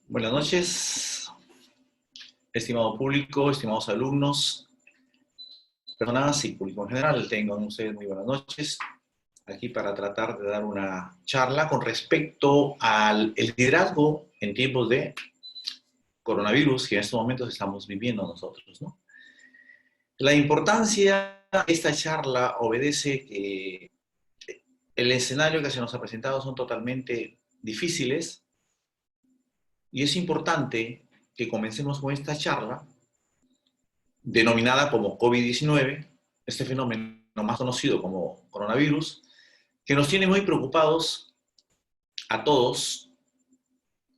Buenas noches, estimado público, estimados alumnos, personas y público en general. Tengan ustedes muy buenas noches. Aquí para tratar de dar una charla con respecto al liderazgo en tiempos de coronavirus que en estos momentos estamos viviendo nosotros, ¿no? La importancia de esta charla obedece que el escenario que se nos ha presentado son totalmente difíciles y es importante que comencemos con esta charla denominada como COVID-19, este fenómeno más conocido como coronavirus, que nos tiene muy preocupados a todos.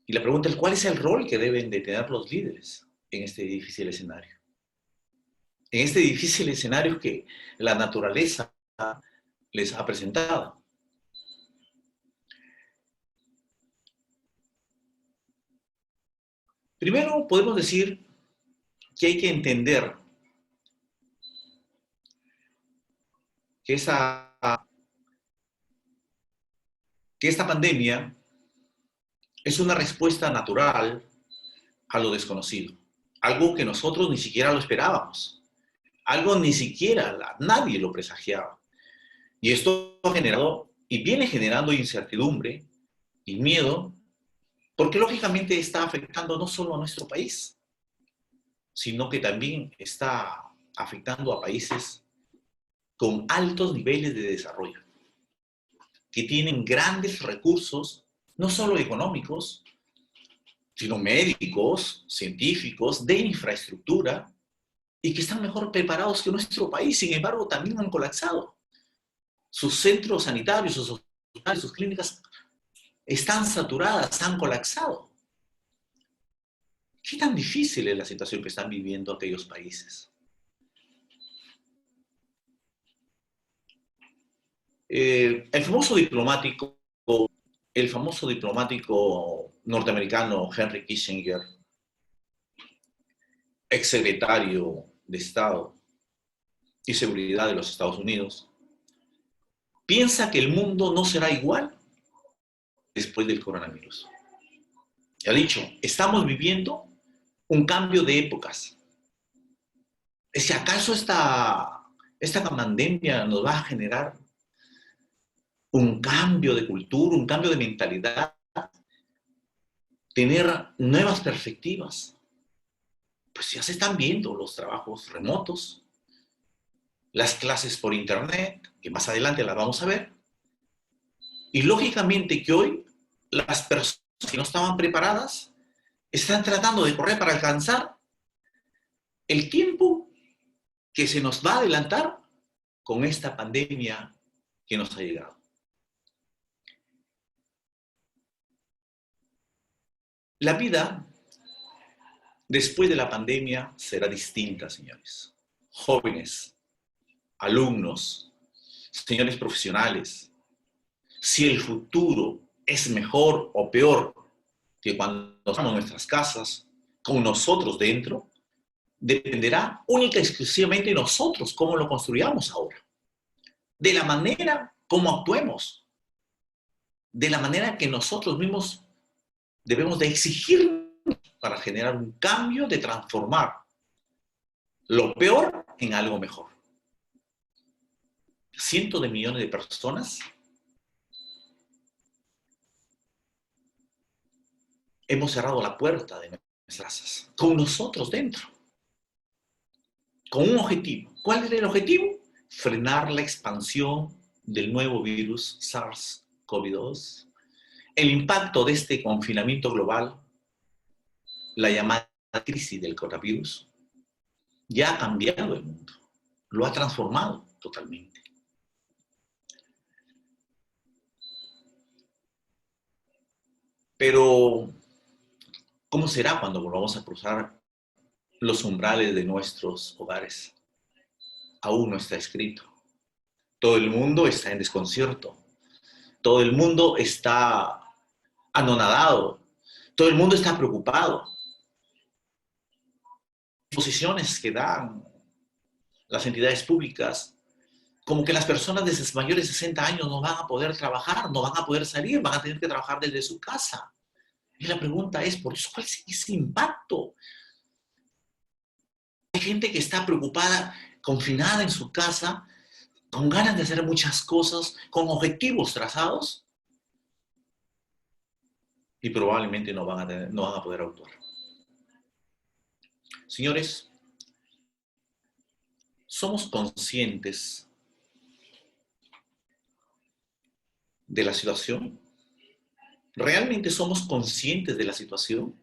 Y la pregunta es, ¿cuál es el rol que deben de tener los líderes en este difícil escenario? En este difícil escenario que la naturaleza les ha presentado. Primero, podemos decir que hay que entender que esta pandemia es una respuesta natural a lo desconocido. Algo que nosotros ni siquiera lo esperábamos. Algo ni siquiera nadie lo presagiaba. Y esto ha generado y viene generando incertidumbre y miedo, porque lógicamente está afectando no solo a nuestro país, sino que también está afectando a países con altos niveles de desarrollo, que tienen grandes recursos, no solo económicos, sino médicos, científicos, de infraestructura, y que están mejor preparados que nuestro país. Sin embargo, también han colapsado. Sus centros sanitarios, sus hospitales, sus clínicas están saturadas, han colapsado. ¿Qué tan difícil es la situación que están viviendo aquellos países? El famoso diplomático norteamericano Henry Kissinger, exsecretario de Estado y Seguridad de los Estados Unidos, piensa que el mundo no será igual después del coronavirus. Ha dicho, estamos viviendo un cambio de épocas. Si acaso esta pandemia nos va a generar un cambio de cultura, un cambio de mentalidad, tener nuevas perspectivas. Pues ya se están viendo los trabajos remotos, las clases por internet, que más adelante las vamos a ver. Y lógicamente que hoy las personas que no estaban preparadas están tratando de correr para alcanzar el tiempo que se nos va a adelantar con esta pandemia que nos ha llegado. La vida después de la pandemia será distinta, señores. Jóvenes, alumnos, señores profesionales, si el futuro es mejor o peor que cuando estamos en nuestras casas, con nosotros dentro, dependerá única y exclusivamente de nosotros cómo lo construyamos ahora. De la manera como actuemos, de la manera que nosotros mismos debemos de exigir para generar un cambio, de transformar lo peor en algo mejor. Cientos de millones de personas hemos cerrado la puerta de nuestras casas, con nosotros dentro, con un objetivo. ¿Cuál era el objetivo? Frenar la expansión del nuevo virus SARS-CoV-2, el impacto de este confinamiento global, la llamada crisis del coronavirus, ya ha cambiado el mundo, lo ha transformado totalmente. Pero, ¿cómo será cuando volvamos a cruzar los umbrales de nuestros hogares? Aún no está escrito. Todo el mundo está en desconcierto. Todo el mundo está anonadado. Todo el mundo está preocupado. Posiciones que dan las entidades públicas, como que las personas de mayores de 60 años no van a poder trabajar, no van a poder salir, van a tener que trabajar desde su casa. Y la pregunta es, ¿por eso cuál es ese impacto? Hay gente que está preocupada, confinada en su casa, con ganas de hacer muchas cosas, con objetivos trazados, y probablemente no van a poder actuar. Señores, somos conscientes de la situación. ¿Realmente somos conscientes de la situación?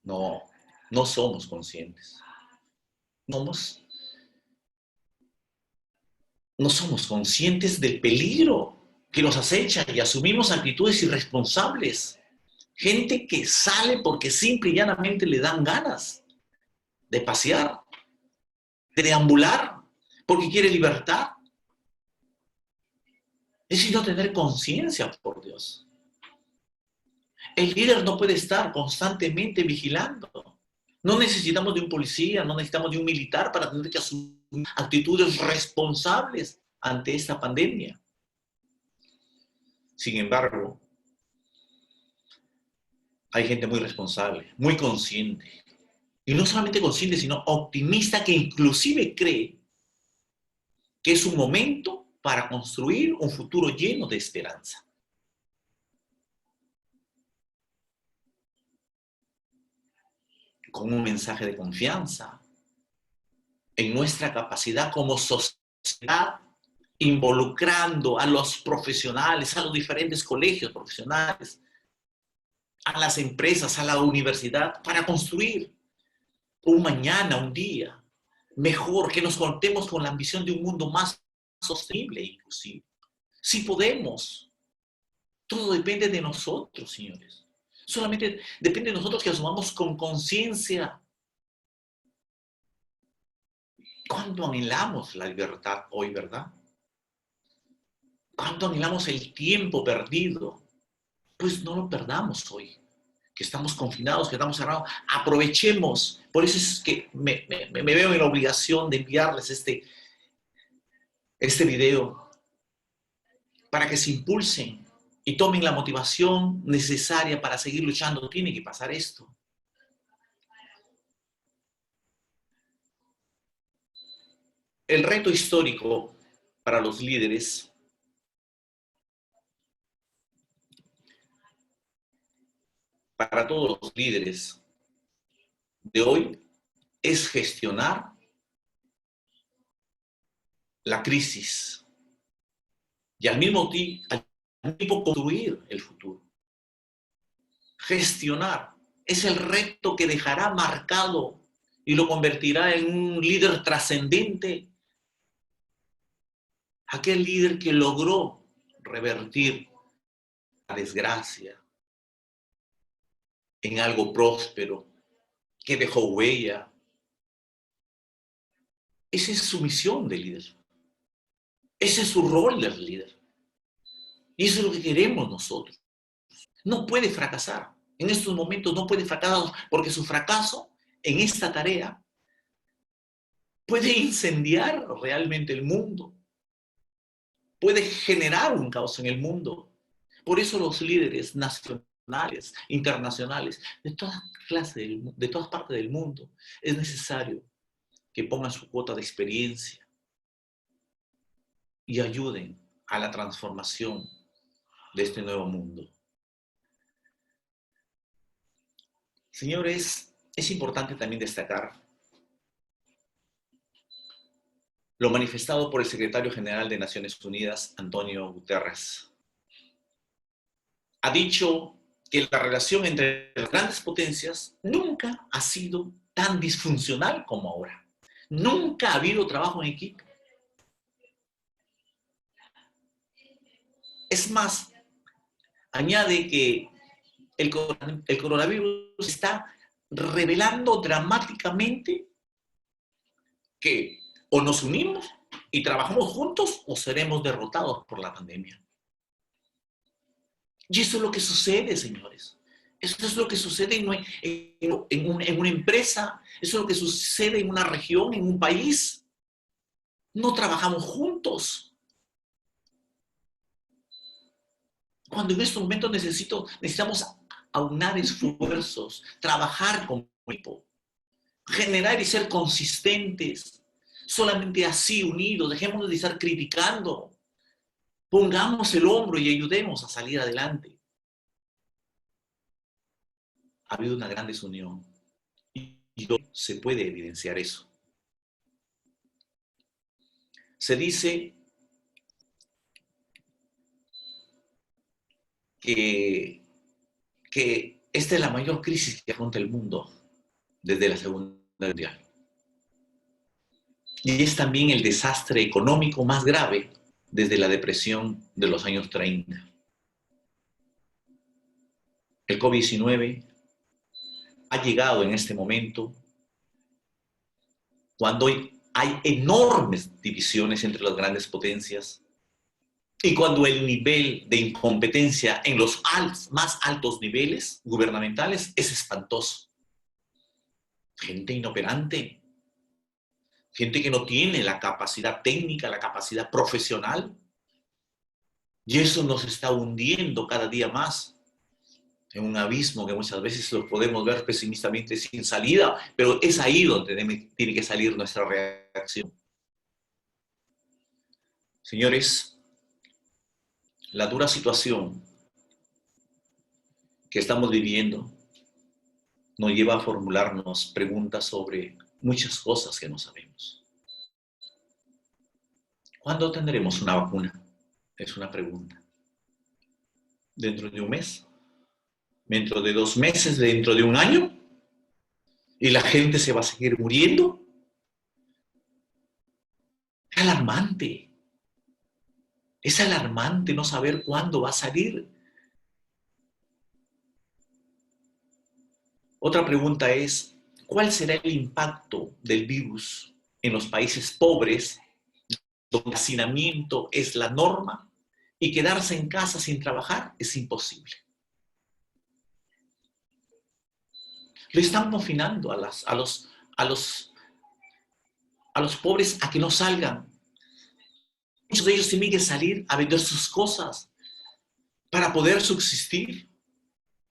No, no somos conscientes. No somos conscientes del peligro que nos acecha y asumimos actitudes irresponsables. Gente que sale porque simple y llanamente le dan ganas de pasear, de deambular, porque quiere libertad. Es no tener conciencia, por Dios. El líder no puede estar constantemente vigilando. No necesitamos de un policía, no necesitamos de un militar para tener que asumir actitudes responsables ante esta pandemia. Sin embargo, hay gente muy responsable, muy consciente. Y no solamente consciente, sino optimista, que inclusive cree que es un momento para construir un futuro lleno de esperanza. Con un mensaje de confianza en nuestra capacidad como sociedad, involucrando a los profesionales, a los diferentes colegios profesionales, a las empresas, a la universidad, para construir un mañana, un día mejor, que nos contemos con la ambición de un mundo más sostenible, inclusive. Si podemos, todo depende de nosotros, señores. Solamente depende de nosotros que asumamos con conciencia. ¿Cuánto anhelamos la libertad hoy, verdad? ¿Cuánto anhelamos el tiempo perdido? Pues no lo perdamos hoy, que estamos confinados, que estamos cerrados. Aprovechemos. Por eso es que me veo en la obligación de enviarles este video para que se impulsen y tomen la motivación necesaria para seguir luchando. Tiene que pasar esto. El reto histórico para los líderes para todos los líderes de hoy es gestionar la crisis y al mismo tiempo construir el futuro. Gestionar es el reto que dejará marcado y lo convertirá en un líder trascendente. Aquel líder que logró revertir la desgracia en algo próspero, que dejó huella. Esa es su misión de líder. Ese es su rol de líder. Y eso es lo que queremos nosotros. No puede fracasar. En estos momentos no puede fracasar porque su fracaso en esta tarea puede incendiar realmente el mundo. Puede generar un caos en el mundo. Por eso los líderes nacionales, internacionales, de todas clases, de todas partes del mundo, es necesario que pongan su cuota de experiencia y ayuden a la transformación de este nuevo mundo. Señores, es importante también destacar lo manifestado por el secretario general de Naciones Unidas, Antonio Guterres. Ha dicho que la relación entre las grandes potencias nunca ha sido tan disfuncional como ahora. Nunca ha habido trabajo en equipo. Es más, añade que el coronavirus está revelando dramáticamente que o nos unimos y trabajamos juntos o seremos derrotados por la pandemia. Y eso es lo que sucede, señores. Eso es lo que sucede en una empresa, eso es lo que sucede en una región, en un país. No trabajamos juntos. Cuando en estos momentos necesitamos aunar esfuerzos, trabajar como equipo, generar y ser consistentes. Solamente así, unidos, dejemos de estar criticando. Pongamos el hombro y ayudemos a salir adelante. Ha habido una gran desunión y hoy se puede evidenciar eso. Se dice que esta es la mayor crisis que afronta el mundo desde la Segunda Guerra Mundial. Y es también el desastre económico más grave desde la depresión de los años 30. El COVID-19 ha llegado en este momento cuando hay enormes divisiones entre las grandes potencias y cuando el nivel de incompetencia en los más altos niveles gubernamentales es espantoso. Gente inoperante, gente que no tiene la capacidad técnica, la capacidad profesional, y eso nos está hundiendo cada día más en un abismo que muchas veces lo podemos ver pesimistamente sin salida, pero es ahí donde tiene que salir nuestra reacción. Señores, la dura situación que estamos viviendo nos lleva a formularnos preguntas sobre muchas cosas que no sabemos. ¿Cuándo tendremos una vacuna? Es una pregunta. ¿Dentro de un mes? ¿Dentro de 2 meses? ¿Dentro de un año? ¿Y la gente se va a seguir muriendo? Es alarmante. Es alarmante no saber cuándo va a salir. Otra pregunta es, ¿cuál será el impacto del virus en los países pobres donde el hacinamiento es la norma y quedarse en casa sin trabajar es imposible? Le están confinando a los pobres a que no salgan. Muchos de ellos tienen que salir a vender sus cosas para poder subsistir.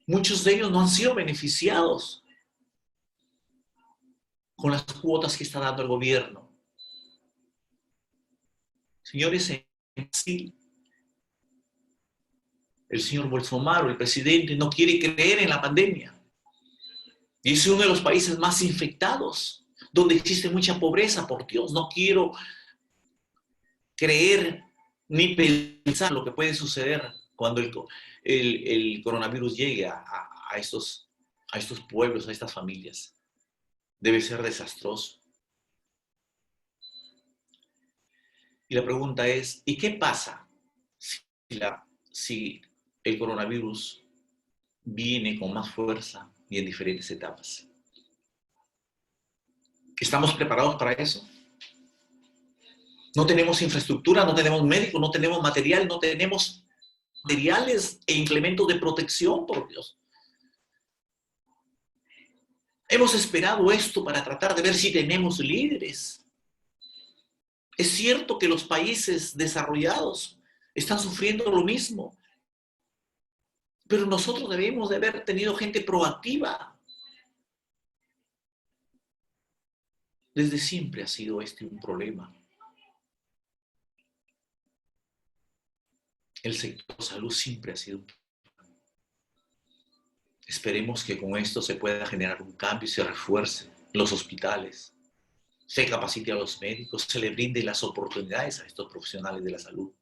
Muchos de ellos no han sido beneficiados con las cuotas que está dando el gobierno. Señores, en Brasil, el señor Bolsonaro, el presidente, no quiere creer en la pandemia. Y es uno de los países más infectados, donde existe mucha pobreza, por Dios. No quiero creer ni pensar lo que puede suceder cuando el coronavirus llegue a estos pueblos, a estas familias. Debe ser desastroso. Y la pregunta es, ¿y qué pasa si el coronavirus viene con más fuerza y en diferentes etapas? ¿Estamos preparados para eso? No tenemos infraestructura, no tenemos médicos, no tenemos material, no tenemos materiales e implementos de protección, por Dios. Hemos esperado esto para tratar de ver si tenemos líderes. Es cierto que los países desarrollados están sufriendo lo mismo, pero nosotros debemos de haber tenido gente proactiva. Desde siempre ha sido este un problema. El sector salud siempre ha sido un problema. Esperemos que con esto se pueda generar un cambio y se refuerce los hospitales, se capacite a los médicos, se le brinde las oportunidades a estos profesionales de la salud.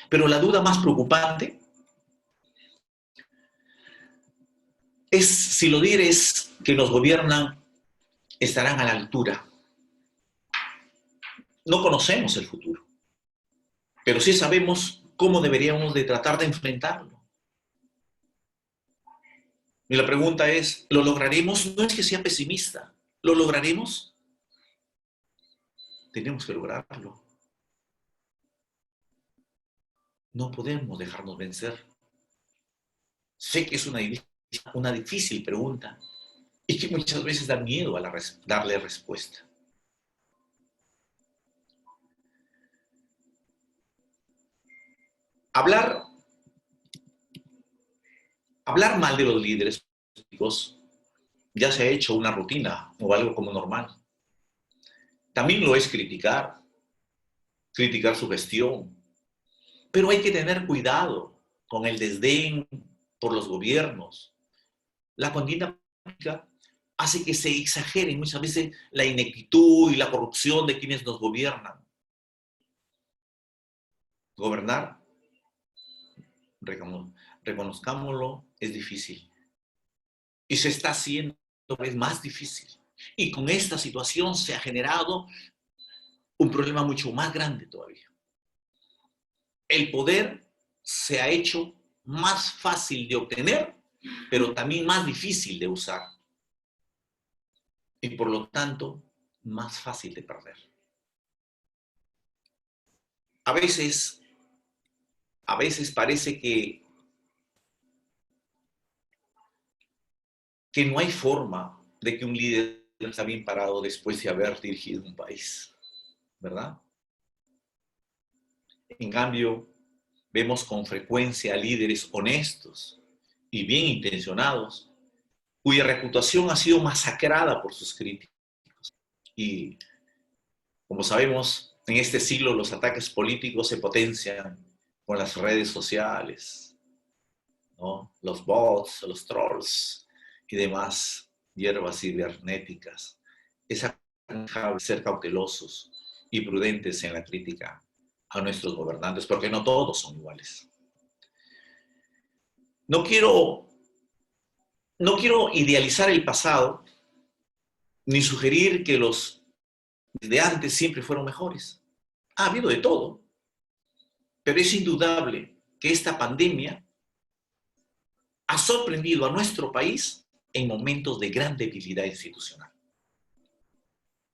Pero la duda más preocupante es si los líderes que nos gobiernan estarán a la altura. No conocemos el futuro, pero sí sabemos cómo deberíamos de tratar de enfrentarlo. Y la pregunta es, ¿lo lograremos? No es que sea pesimista, ¿lo lograremos? Tenemos que lograrlo. No podemos dejarnos vencer. Sé que es una difícil pregunta y que muchas veces da miedo a darle respuesta. hablar mal de los líderes políticos ya se ha hecho una rutina o algo como normal. También lo es criticar su gestión, pero hay que tener cuidado con el desdén por los gobiernos. La contienda política hace que se exagere muchas veces la ineptitud y la corrupción de quienes nos gobiernan. Gobernar, reconozcámoslo, es difícil. Y se está haciendo cada vez más difícil. Y con esta situación se ha generado un problema mucho más grande todavía. El poder se ha hecho más fácil de obtener, pero también más difícil de usar. Y por lo tanto, más fácil de perder. A veces parece que no hay forma de que un líder está bien parado después de haber dirigido un país, ¿verdad? En cambio, vemos con frecuencia a líderes honestos y bien intencionados, cuya reputación ha sido masacrada por sus críticos. Y, como sabemos, en este siglo los ataques políticos se potencian con las redes sociales, ¿no? Los bots, los trolls y demás hierbas cibernéticas. Es aconsejable ser cautelosos y prudentes en la crítica a nuestros gobernantes, porque no todos son iguales. No quiero idealizar el pasado, ni sugerir que los de antes siempre fueron mejores. Ha habido de todo, pero es indudable que esta pandemia ha sorprendido a nuestro país en momentos de gran debilidad institucional.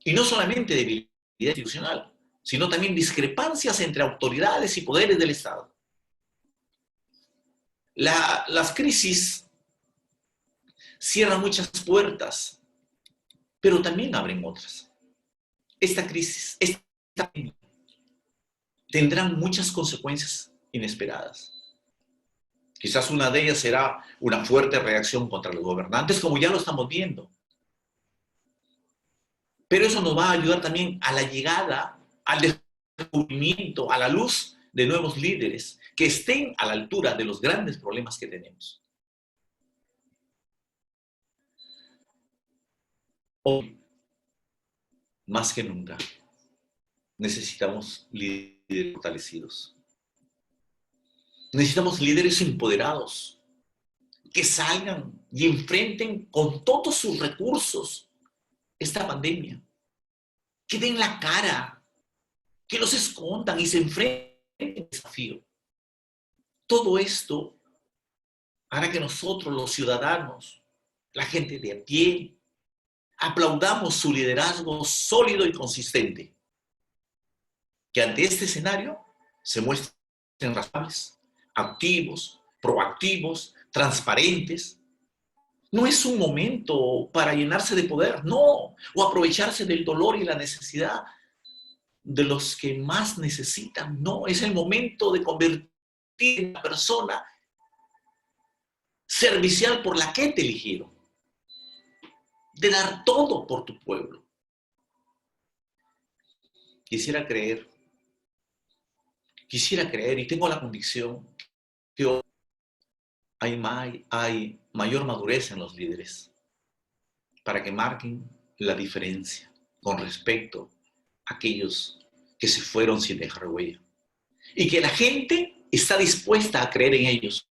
Y no solamente debilidad institucional, sino también discrepancias entre autoridades y poderes del Estado. Las crisis cierran muchas puertas, pero también abren otras. Esta crisis, esta pandemia, tendrán muchas consecuencias inesperadas. Quizás una de ellas será una fuerte reacción contra los gobernantes, como ya lo estamos viendo. Pero eso nos va a ayudar también a la llegada, al descubrimiento, a la luz de nuevos líderes que estén a la altura de los grandes problemas que tenemos. Hoy, más que nunca, necesitamos líderes fortalecidos. Necesitamos líderes empoderados, que salgan y enfrenten con todos sus recursos esta pandemia. Que den la cara, que los escondan y se enfrenten al desafío. Todo esto hará que nosotros, los ciudadanos, la gente de a pie, aplaudamos su liderazgo sólido y consistente. Que ante este escenario se muestren responsables, activos, proactivos, transparentes. No es un momento para llenarse de poder, no, o aprovecharse del dolor y la necesidad de los que más necesitan, no, es el momento de convertir en la persona servicial por la que te eligieron, de dar todo por tu pueblo. Quisiera creer, y tengo la convicción que hoy hay mayor madurez en los líderes para que marquen la diferencia con respecto a aquellos que se fueron sin dejar huella. Y que la gente está dispuesta a creer en ellos.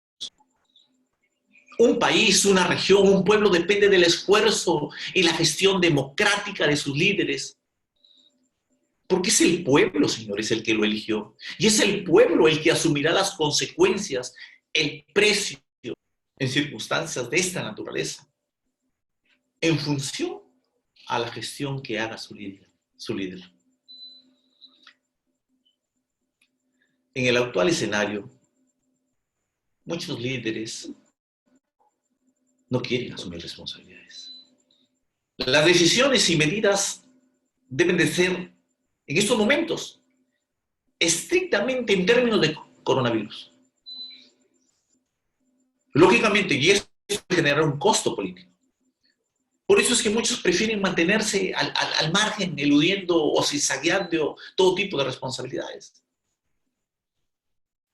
Un país, una región, un pueblo depende del esfuerzo y la gestión democrática de sus líderes. Porque es el pueblo, señores, el que lo eligió. Y es el pueblo el que asumirá las consecuencias, el precio en circunstancias de esta naturaleza, en función a la gestión que haga su líder. En el actual escenario, muchos líderes no quieren asumir responsabilidades. Las decisiones y medidas deben de ser, en estos momentos, estrictamente en términos de coronavirus. Lógicamente, y eso genera un costo político. Por eso es que muchos prefieren mantenerse al margen, eludiendo o zigzagueando todo tipo de responsabilidades,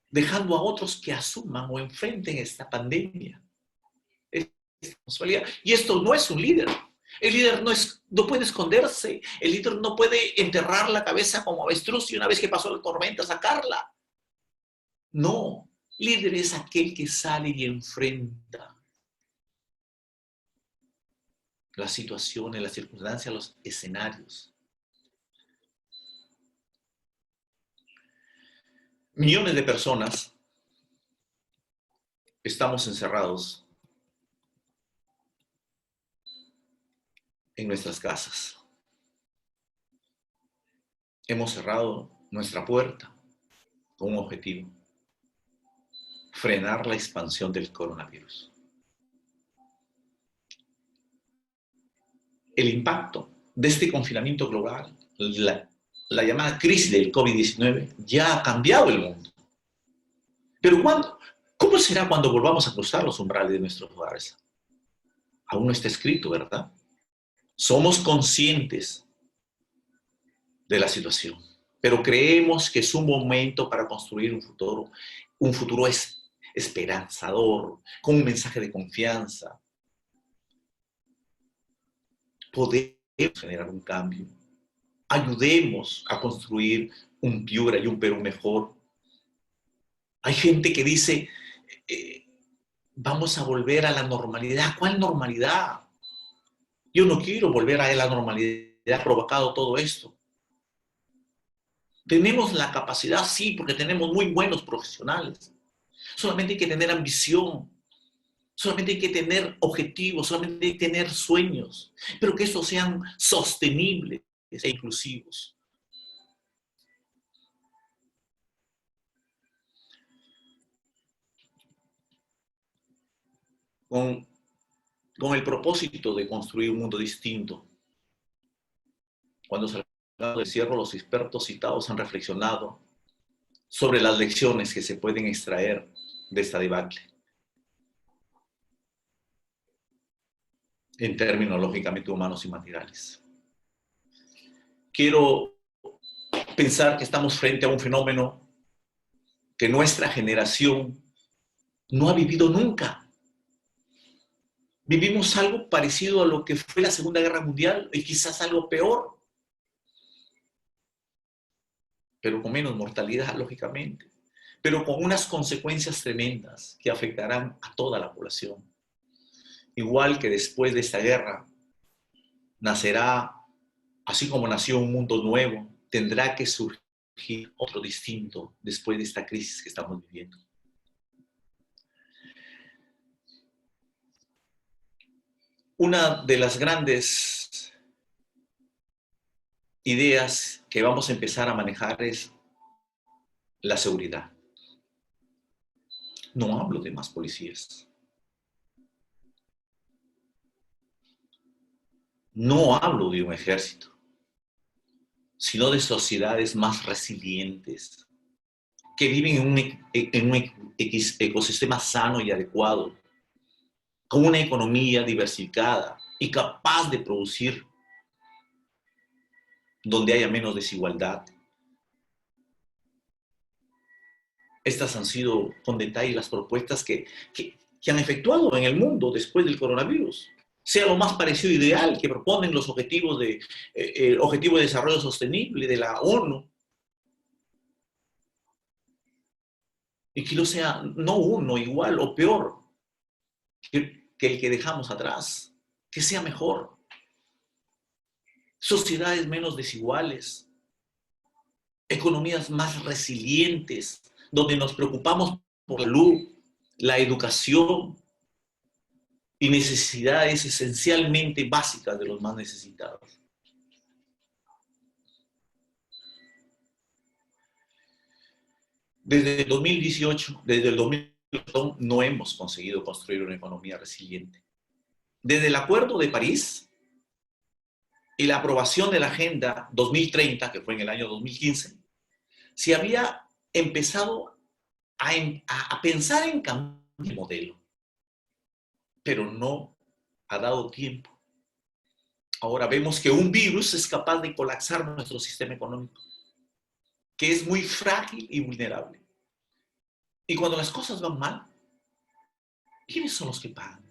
dejando a otros que asuman o enfrenten esta pandemia. Esta responsabilidad. Y esto no es un líder. El líder no puede esconderse, el líder no puede enterrar la cabeza como avestruz y una vez que pasó la tormenta sacarla. No, líder es aquel que sale y enfrenta las situaciones, las circunstancias, los escenarios. Millones de personas estamos encerrados en nuestras casas. Hemos cerrado nuestra puerta con un objetivo: frenar la expansión del coronavirus. El impacto de este confinamiento global, la llamada crisis del COVID-19, ya ha cambiado el mundo. Pero ¿cómo será cuando volvamos a cruzar los umbrales de nuestros hogares? Aún no está escrito, ¿verdad? Somos conscientes de la situación, pero creemos que es un momento para construir un futuro esperanzador, con un mensaje de confianza. Podemos generar un cambio. Ayudemos a construir un Piura y un Perú mejor. Hay gente que dice, vamos a volver a la normalidad. ¿Cuál normalidad? Yo no quiero volver a la normalidad provocado todo esto. Tenemos la capacidad, sí, porque tenemos muy buenos profesionales. Solamente hay que tener ambición, solamente hay que tener objetivos, solamente hay que tener sueños, pero que estos sean sostenibles e inclusivos. Con el propósito de construir un mundo distinto. Cuando salgamos del encierro, los expertos citados han reflexionado sobre las lecciones que se pueden extraer de esta debacle, en términos lógicamente humanos y materiales. Quiero pensar que estamos frente a un fenómeno que nuestra generación no ha vivido nunca. Vivimos algo parecido a lo que fue la Segunda Guerra Mundial y quizás algo peor, pero con menos mortalidad, lógicamente, pero con unas consecuencias tremendas que afectarán a toda la población. Igual que después de esta guerra nacerá, así como nació un mundo nuevo, tendrá que surgir otro distinto después de esta crisis que estamos viviendo. Una de las grandes ideas que vamos a empezar a manejar es la seguridad. No hablo de más policías. No hablo de un ejército, sino de sociedades más resilientes, que viven en un ecosistema sano y adecuado, con una economía diversificada y capaz de producir donde haya menos desigualdad. Estas han sido con detalle las propuestas que han efectuado en el mundo después del coronavirus. Sea lo más parecido ideal que proponen los objetivos de desarrollo sostenible de la ONU. Y que no sea no uno, igual o peor que el que dejamos atrás. Que sea mejor. Sociedades menos desiguales. Economías más resilientes, donde nos preocupamos por la salud, la educación y necesidades esencialmente básicas de los más necesitados. Desde el 2018, desde el 2018, no hemos conseguido construir una economía resiliente. Desde el Acuerdo de París y la aprobación de la Agenda 2030, que fue en el año 2015, se había empezado a pensar en cambiar el modelo. pero no ha dado tiempo. Ahora vemos que un virus es capaz de colapsar nuestro sistema económico, que es muy frágil y vulnerable. Y cuando las cosas van mal, ¿quiénes son los que pagan?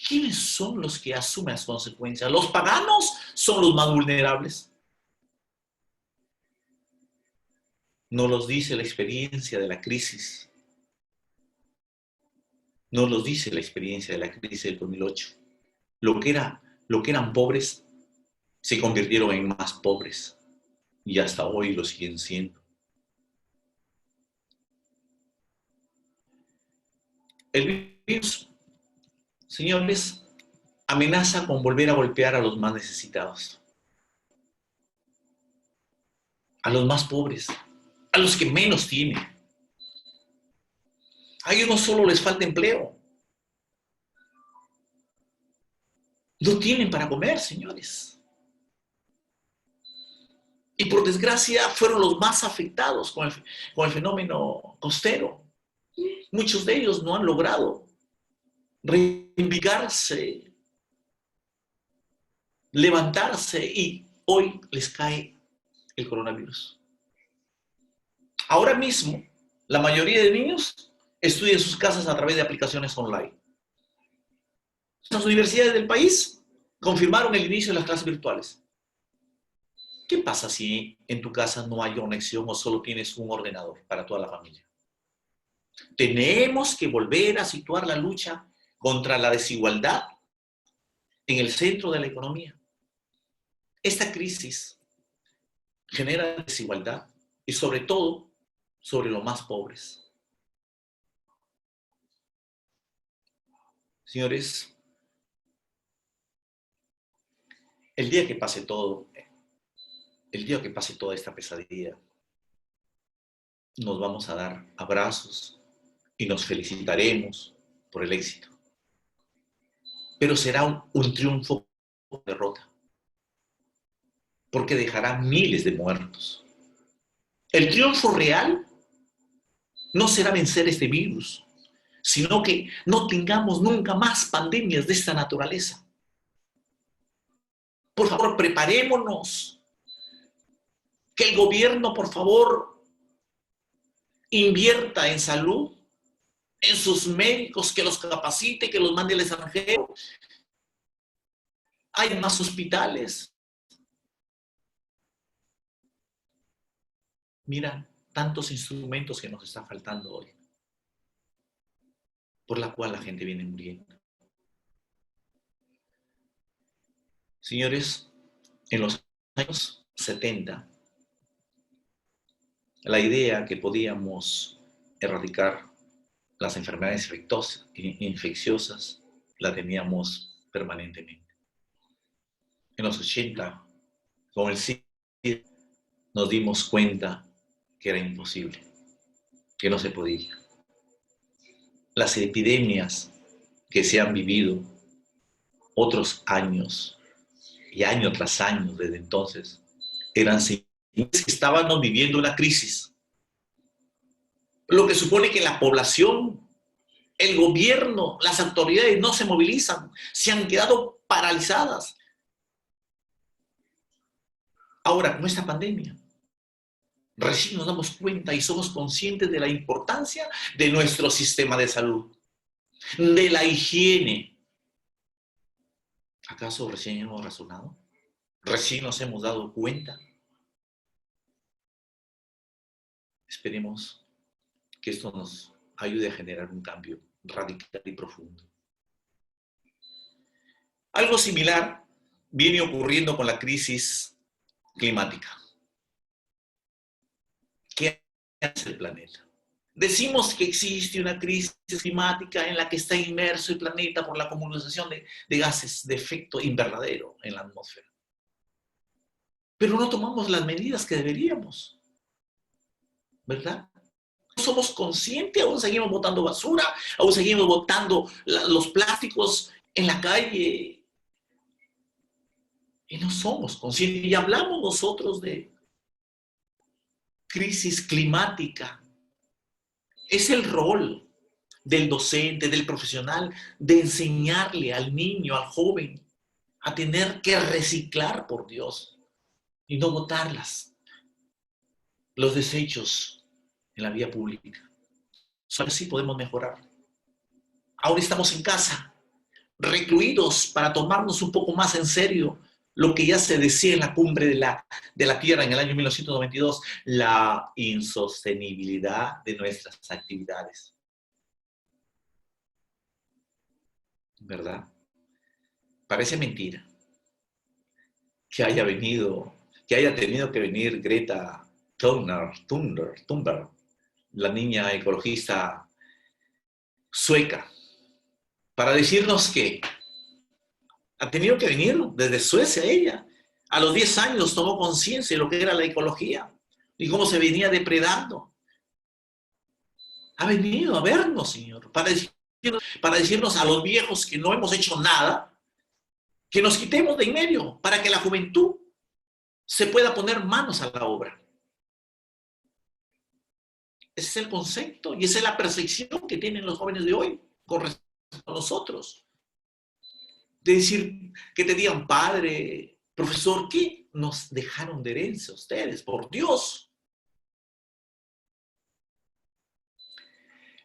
¿Quiénes son los que asumen las consecuencias? ¿Los paganos son los más vulnerables? Nos los dice la experiencia de la crisis. Nos los dice la experiencia de la crisis del 2008. Lo que eran pobres se convirtieron en más pobres y hasta hoy lo siguen siendo. El virus, señores, amenaza con volver a golpear a los más necesitados, a los más pobres, a los que menos tienen. A ellos no solo les falta empleo, no tienen para comer, señores. Y por desgracia fueron los más afectados con el fenómeno costero. Muchos de ellos no han logrado reivindicarse, levantarse, y hoy les cae el coronavirus. Ahora mismo, la mayoría de niños estudian en sus casas a través de aplicaciones online. Las universidades del país confirmaron el inicio de las clases virtuales. ¿Qué pasa si en tu casa no hay conexión o solo tienes un ordenador para toda la familia? Tenemos que volver a situar la lucha contra la desigualdad en el centro de la economía. Esta crisis genera desigualdad y sobre todo sobre los más pobres. Señores, el día que pase todo, el día que pase toda esta pesadilla, nos vamos a dar abrazos y nos felicitaremos por el éxito. Pero será un triunfo o derrota, porque dejará miles de muertos. El triunfo real no será vencer este virus, sino que no tengamos nunca más pandemias de esta naturaleza. Por favor, preparémonos. Que el gobierno, por favor, invierta en salud, en sus médicos, que los capacite, que los mande al extranjero. Hay más hospitales. Mira, tantos instrumentos que nos están faltando hoy, por la cual la gente viene muriendo. Señores, en los años 70, la idea que podíamos erradicar las enfermedades infecciosas la teníamos permanentemente. En los 80, con el SIDA, nos dimos cuenta que era imposible, que no se podía. Las epidemias que se han vivido otros años y año tras año desde entonces eran señales que estábamos viviendo una crisis. Lo que supone que la población, el gobierno, las autoridades no se movilizan, se han quedado paralizadas. Ahora, con esta pandemia, recién nos damos cuenta y somos conscientes de la importancia de nuestro sistema de salud, de la higiene. ¿Acaso recién hemos razonado? ¿Recién nos hemos dado cuenta? Esperemos que esto nos ayude a generar un cambio radical y profundo. Algo similar viene ocurriendo con la crisis climática. ¿Qué hace el planeta? Decimos que existe una crisis climática en la que está inmerso el planeta por la acumulación de gases de efecto invernadero en la atmósfera. Pero no tomamos las medidas que deberíamos, ¿verdad? No somos conscientes, aún seguimos botando basura, aún seguimos botando los plásticos en la calle. Y no somos conscientes. Y hablamos nosotros de crisis climática. Es el rol del docente, del profesional, de enseñarle al niño, al joven, a tener que reciclar, por Dios, y no botarlas, los desechos en la vía pública. Solo así podemos mejorar. Ahora estamos en casa, recluidos para tomarnos un poco más en serio lo que ya se decía en la cumbre de la Tierra en el año 1992, la insostenibilidad de nuestras actividades. ¿Verdad? Parece mentira que haya tenido que venir Greta Thunberg, la niña ecologista sueca, para decirnos que ha tenido que venir desde Suecia ella. A los 10 años tomó conciencia de lo que era la ecología y cómo se venía depredando. Ha venido a vernos, Señor, para decirnos a los viejos que no hemos hecho nada, que nos quitemos de en medio para que la juventud se pueda poner manos a la obra. Ese es el concepto y esa es la percepción que tienen los jóvenes de hoy con respecto a nosotros. De decir, que te digan, padre, profesor, ¿qué nos dejaron de herencia ustedes? Por Dios.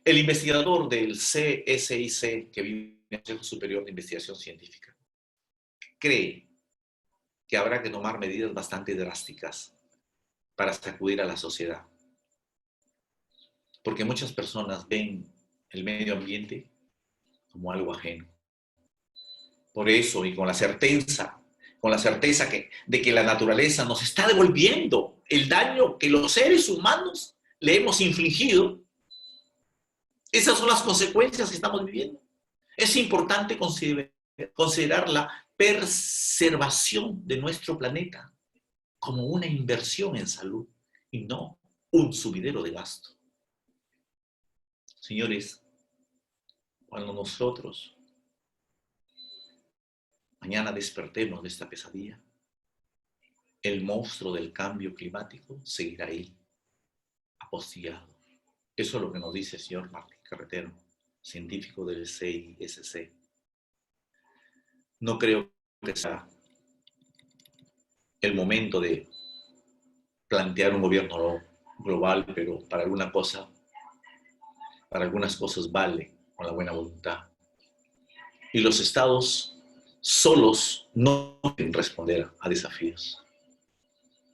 El investigador del CSIC, que vive en el Consejo Superior de Investigación Científica, cree que habrá que tomar medidas bastante drásticas para sacudir a la sociedad. Porque muchas personas ven el medio ambiente como algo ajeno. Por eso, y con la certeza de que la naturaleza nos está devolviendo el daño que los seres humanos le hemos infligido, esas son las consecuencias que estamos viviendo. Es importante considerar la preservación de nuestro planeta como una inversión en salud y no un subidero de gasto. Señores, cuando nosotros mañana despertemos de esta pesadilla, el monstruo del cambio climático seguirá ahí, apostillado. Eso es lo que nos dice el señor Martín Carretero, científico del CISC. No creo que sea el momento de plantear un gobierno global, pero para algunas cosas vale con la buena voluntad. Y los estados solos no pueden responder a desafíos,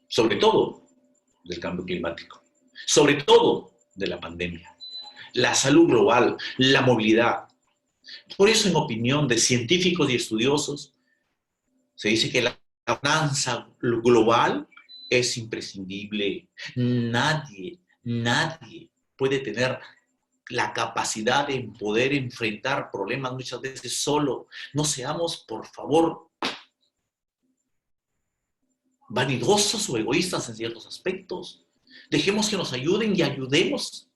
sobre todo del cambio climático, sobre todo de la pandemia, la salud global, la movilidad. Por eso, en opinión de científicos y estudiosos, se dice que la gobernanza global es imprescindible. Nadie puede tener la capacidad de poder enfrentar problemas muchas veces solo. No seamos, por favor, vanidosos o egoístas en ciertos aspectos. Dejemos que nos ayuden y ayudemos.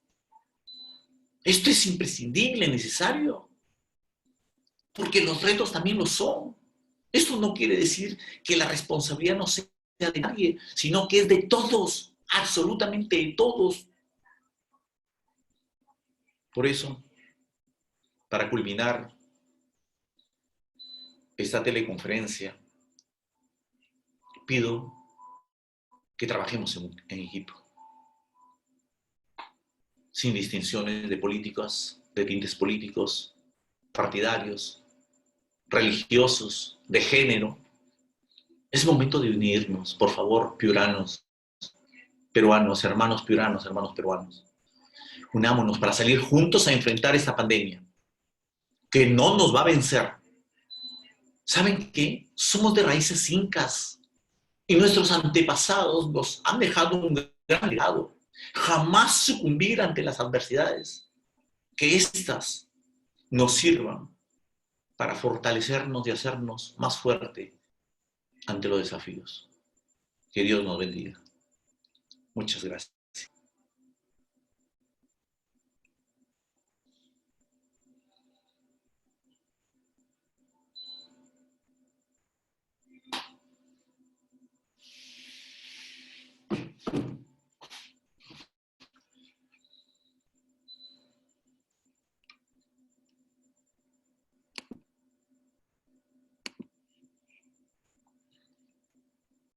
Esto es imprescindible, necesario, porque los retos también lo son. Esto no quiere decir que la responsabilidad no sea de nadie, sino que es de todos, absolutamente de todos. Por eso, para culminar esta teleconferencia, pido que trabajemos en equipo, sin distinciones de políticas, de tintes políticos, partidarios, religiosos, de género. Es momento de unirnos, por favor, piuranos, peruanos, hermanos piuranos, hermanos peruanos. Unámonos para salir juntos a enfrentar esta pandemia, que no nos va a vencer. ¿Saben qué? Somos de raíces incas y nuestros antepasados nos han dejado un gran legado. Jamás sucumbir ante las adversidades. Que éstas nos sirvan para fortalecernos y hacernos más fuerte ante los desafíos. Que Dios nos bendiga. Muchas gracias.